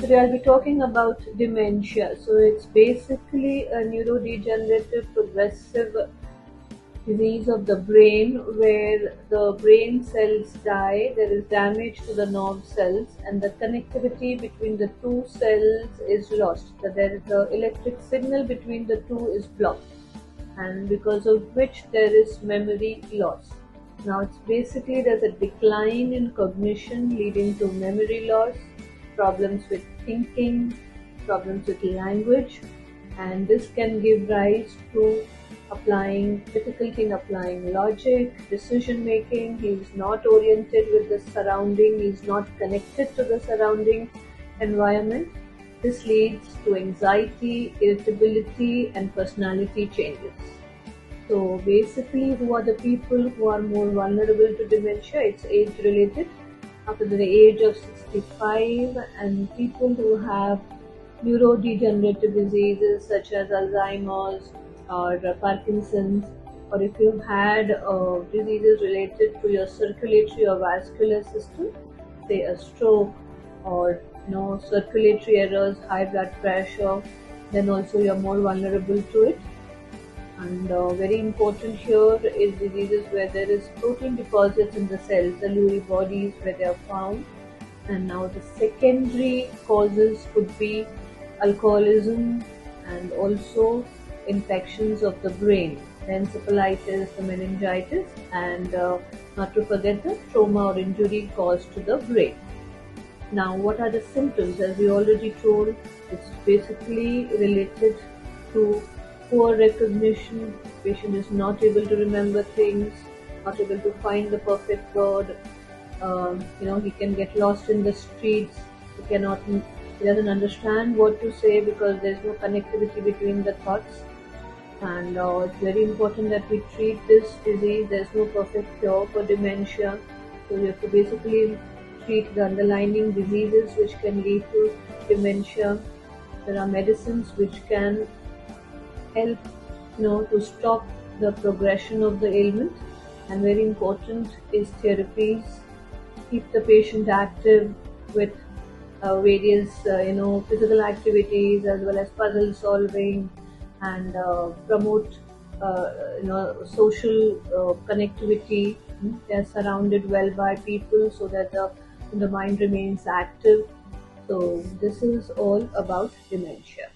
Today I'll be talking about dementia. So it's basically a neurodegenerative progressive disease of the brain where the brain cells die, there is damage to the nerve cells, and the connectivity between the two cells is lost. So there is the electric signal between the two is blocked, and because of which there is memory loss. Now it's basically there's a decline in cognition leading to memory loss, problems with thinking, problems with language, and this can give rise to applying difficulty in applying logic, decision making. He is not oriented with the surrounding, he is not connected to the surrounding environment. This leads to anxiety, irritability, and personality changes. So basically, who are the people who are more vulnerable to dementia? It's age related. After the age of 65, and people who have neurodegenerative diseases such as Alzheimer's or Parkinson's, or if you've had diseases related to your circulatory or vascular system, say a stroke or circulatory errors, high blood pressure, then also you're more vulnerable to it. And very important here is diseases where there is protein deposits in the cells, the Lewy bodies where they are found. And now the secondary causes could be alcoholism and also infections of the brain, the encephalitis, the meningitis, and not to forget the trauma or injury caused to the brain. Now, what are the symptoms? As we already told, it's basically related to poor recognition. Patient is not able to remember things, not able to find the perfect word. He can get lost in the streets. He doesn't understand what to say because there's no connectivity between the thoughts. And it's very important that we treat this disease. There's no perfect cure for dementia. So we have to basically treat the underlying diseases which can lead to dementia. There are medicines which can help to stop the progression of the ailment, and very important is therapies. Keep the patient active with various physical activities as well as puzzle solving, and promote social connectivity. They are surrounded well by people so that the mind remains active. So this is all about dementia.